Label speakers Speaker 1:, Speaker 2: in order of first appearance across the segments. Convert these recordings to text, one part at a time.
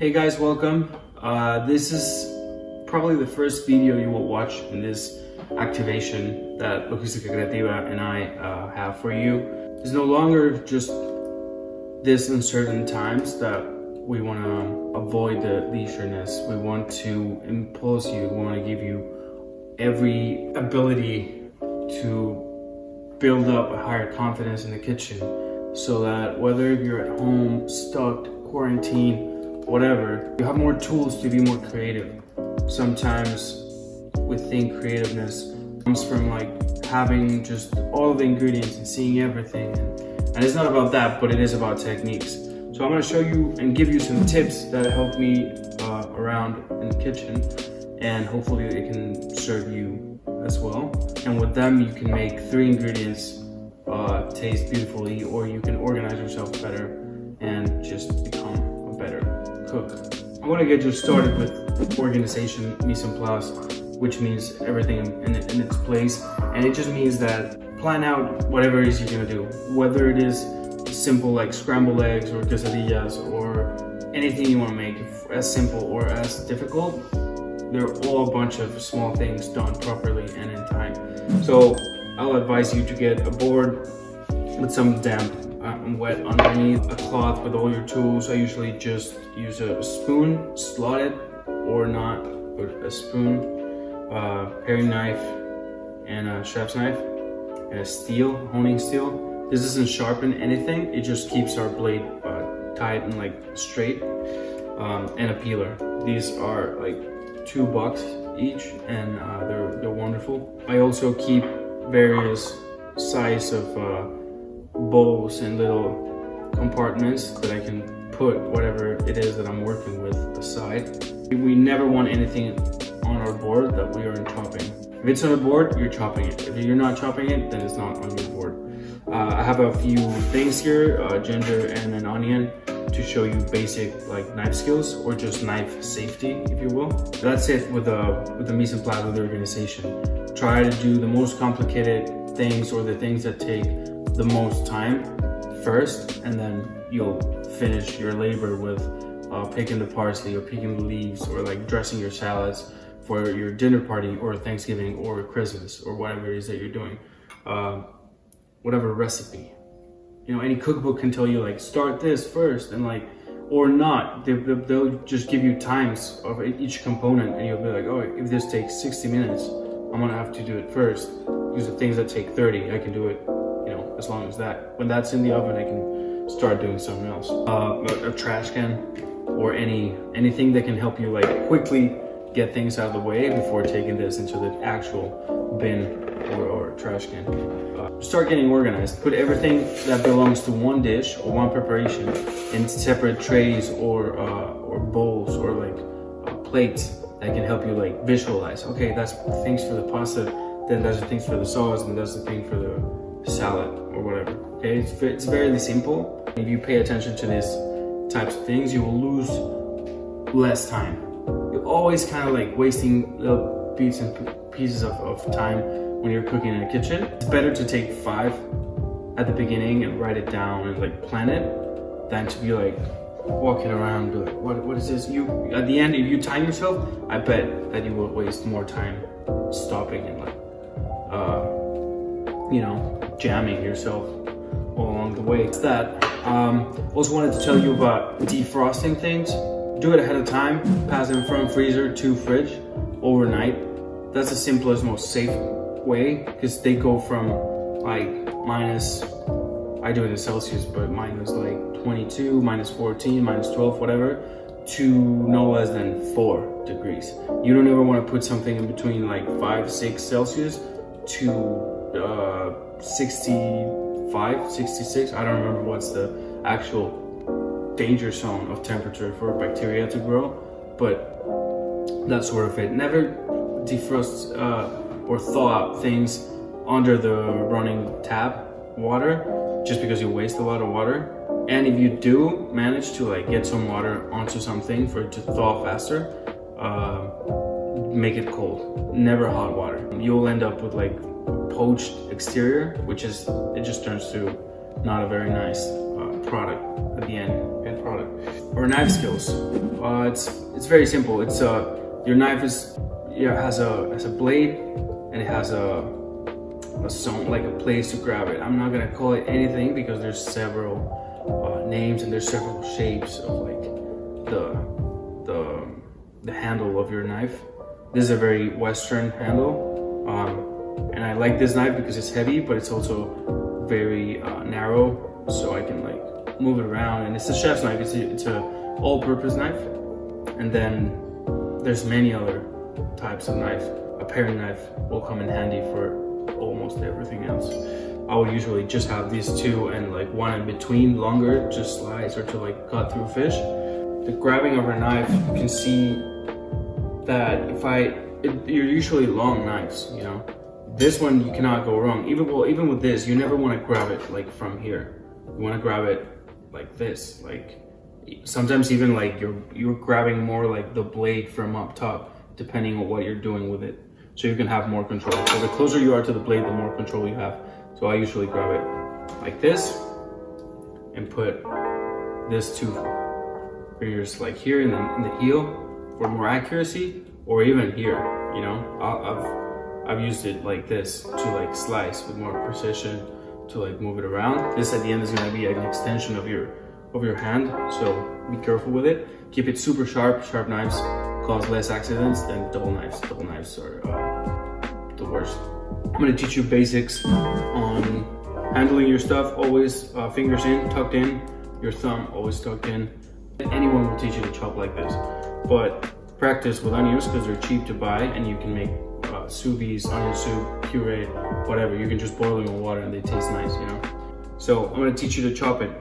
Speaker 1: Hey guys, welcome. This is probably the first video you will watch in this activation that Logisticacreativa and I have for you. It's no longer just this uncertain times that we want to avoid the leisureness. We want to impulse you. We want to give you every ability to build up a higher confidence in the kitchen, so that whether you're at home, stuck, quarantined, whatever, you have more tools to be more creative. Sometimes we think creativeness comes from like having just all the ingredients and seeing everything, and it's not about that, but it is about techniques. So I'm going to show you and give you some tips that help me around in the kitchen, and hopefully they can serve you as well. And with them you can make 3 ingredients taste beautifully, or you can organize yourself better and just become a better cook. I want to get you started with organization, mise en place, which means everything in its place, and it just means that plan out whatever it is you're gonna do, whether it is simple like scrambled eggs or quesadillas or anything you want to make, as simple or as difficult. They're all a bunch of small things done properly and in time. So I'll advise you to get a board with some damp and wet underneath, a cloth with all your tools. I usually just use a spoon, slot it or not, but a spoon, paring knife and a chef's knife and a steel, honing steel. This doesn't sharpen anything, it just keeps our blade tight and like straight, and a peeler. These are like $2 each, and they're wonderful. I also keep various size of bowls and little compartments that I can put whatever it is that I'm working with aside. We never want anything on our board that we aren't chopping. If it's on the board, you're chopping it. If you're not chopping it, then it's not on your board. I have a few things here, ginger and an onion, to show you basic like knife skills or just knife safety, if you will. That's it with the mise en place, with the organization. Try to do the most complicated things or the things that take the most time first, and then you'll finish your labor with picking the parsley or picking the leaves or like dressing your salads for your dinner party or Thanksgiving or Christmas or whatever it is that you're doing. Whatever recipe, you know, any cookbook can tell you like start this first, and like, or not, they'll just give you times of each component, and you'll be like, oh, if this takes 60 minutes, I'm gonna have to do it first. Use the things that take 30, I can do it, you know, as long as that. When that's in the oven, I can start doing something else. A trash can or anything that can help you like quickly get things out of the way before taking this into the actual bin or trash can. Start getting organized. Put everything that belongs to one dish or one preparation in separate trays or bowls or like plates that can help you like visualize. Okay, that's the things for the pasta, then that's the things for the sauce, and that's the thing for the salad or whatever. Okay, it's very simple. If you pay attention to these types of things, you will lose less time. You're always kind of like wasting little bits and pieces of time when you're cooking in a kitchen. It's better to take 5 at the beginning and write it down and like plan it, than to be like walking around and be like, what is this? You at the end, if you time yourself, I bet that you will waste more time stopping and like you know, jamming yourself all along the way. It's that. Also wanted to tell you about defrosting things. Do it ahead of time. Pass them from freezer to fridge overnight. That's the simplest, most safe way, because they go from like minus, I do it in Celsius, but minus like 22, minus 14, minus 12, whatever, to no less than 4 degrees. You don't ever want to put something in between like 5, 6 Celsius to 65, 66. I don't remember what's the actual danger zone of temperature for bacteria to grow, but that's sort of it. Never defrost or thaw out things under the running tap water, just because you waste a lot of water. And if you do manage to like get some water onto something for it to thaw faster, make it cold, never hot water. You'll end up with like poached exterior, which is, it just turns to not a very nice product at the end product. Or knife skills. It's very simple. It's your knife has a blade, and it has a like a place to grab it. I'm not gonna call it anything because there's several names and there's several shapes of like the handle of your knife. This is a very Western handle, and I like this knife because it's heavy, but it's also very narrow, so I can like move it around. And it's a chef's knife. It's a all-purpose knife. And then there's many other types of knife. A paring knife will come in handy for almost everything else. I would usually just have these two and like one in between longer, just slice or to like cut through fish. The grabbing of a knife, you can see that you're usually long knives, you know. This one you cannot go wrong. Even with this, you never want to grab it like from here. You want to grab it like this. Like sometimes even like you're grabbing more like the blade from up top, depending on what you're doing with it. So you can have more control. So the closer you are to the blade, the more control you have. So I usually grab it like this and put this two fingers like here in the heel for more accuracy, or even here, you know. I've used it like this to like slice with more precision, to like move it around. This at the end is gonna be an extension of your hand, so be careful with it. Keep it super sharp. Sharp knives cause less accidents than dull knives. Dull knives are the worst. I'm gonna teach you basics on handling your stuff. Always fingers in, tucked in, your thumb always tucked in. Anyone will teach you to chop like this, but practice with onions because they're cheap to buy, and you can make sous vide, onion soup, puree, whatever. You can just boil them in water and they taste nice, you know. So I'm gonna teach you to chop it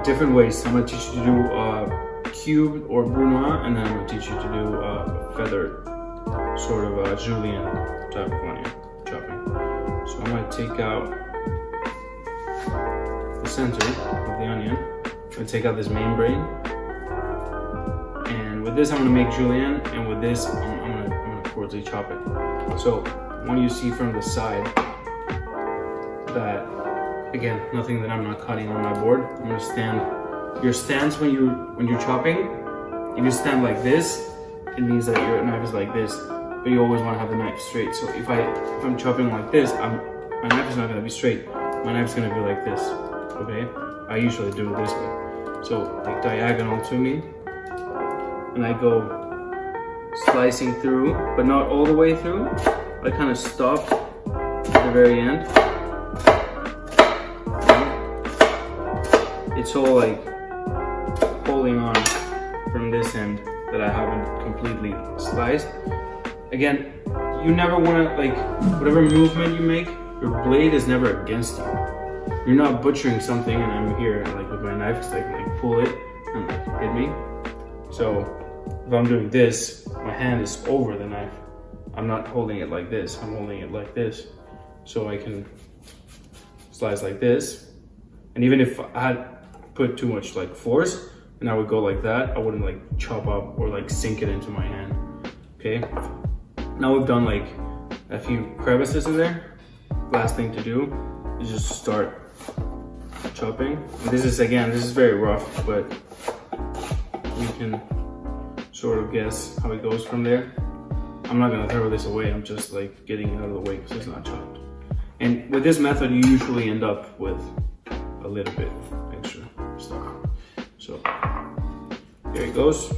Speaker 1: different ways. I'm gonna teach you to do cube or brunoise, and then I'm gonna teach you to do feathered, sort of julienne type of onion chopping. So I'm gonna take out the center of the onion. I'm gonna take out this main brain, and with this I'm gonna make julienne, and with this I'm gonna coarsely chop it. So when you see from the side that, again, nothing that I'm not cutting on my board. I'm gonna stand. Your stance when you're chopping, if you stand like this, it means that your knife is like this, but you always want to have the knife straight. So if I'm chopping like this, my knife is not gonna be straight. My knife's gonna be like this. Okay? I usually do it this way. So like diagonal to me, and I go slicing through, but not all the way through. I kind of stop at the very end. It's all like holding on from this end that I haven't completely sliced. Again, you never want to, like, whatever movement you make, your blade is never against you. You're not butchering something and I'm here and like with my knife, it's like pull it and like hit me. So if I'm doing this, my hand is over the knife. I'm not holding it like this, I'm holding it like this. So I can slice like this. And even if I had put too much like force and I would go like that, I wouldn't like chop up or like sink it into my hand. Okay, now we've done like a few crevices in there. Last thing to do is just start chopping. And this is very rough, but you can sort of guess how it goes from there. I'm not gonna throw this away, I'm just like getting it out of the way because it's not chopped. And with this method you usually end up with a little bit extra stuff. So there it goes.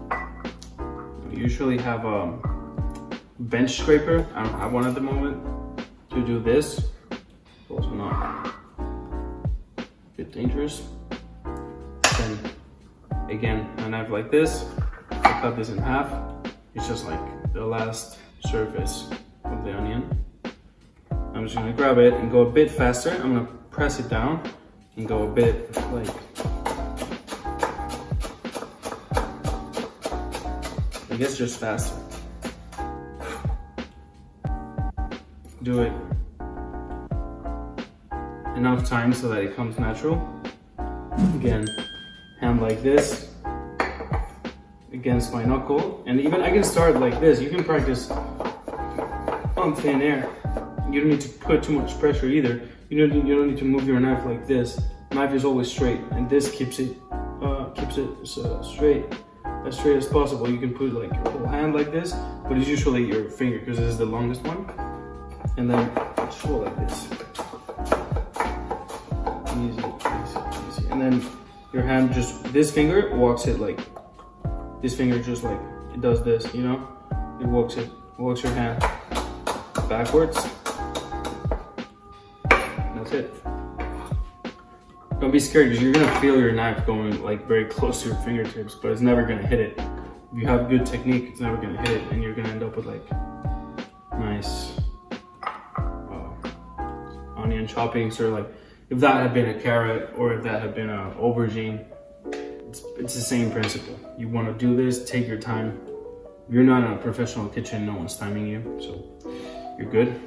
Speaker 1: I usually have a bench scraper. I don't have one at the moment to do this. Also not a bit dangerous. Then again, a knife like this, I cut this in half. It's just like the last surface of the onion. I'm just gonna grab it and go a bit faster. I'm gonna press it down and go a bit like, I guess just faster. Do it enough time so that it comes natural. Again, hand like this against my knuckle, and even I can start like this. You can practice on thin air. You don't need to put too much pressure either. You don't need to move your knife like this knife is always straight, and this keeps it straight, as straight as possible. You can put like your whole hand like this, but it's usually your finger because this is the longest one. And then just roll like this. Easy, easy, easy. And then your hand just, this finger walks it like, this finger just like, it does this, you know? It walks your hand backwards. That's it. Don't be scared because you're gonna feel your knife going like very close to your fingertips, but it's never gonna hit it. If you have good technique, it's never gonna hit it, and you're gonna end up with like nice onion choppings, or like if that had been a carrot or if that had been an aubergine, it's the same principle. You want to do this, take your time. You're not in a professional kitchen, no one's timing you, so you're good.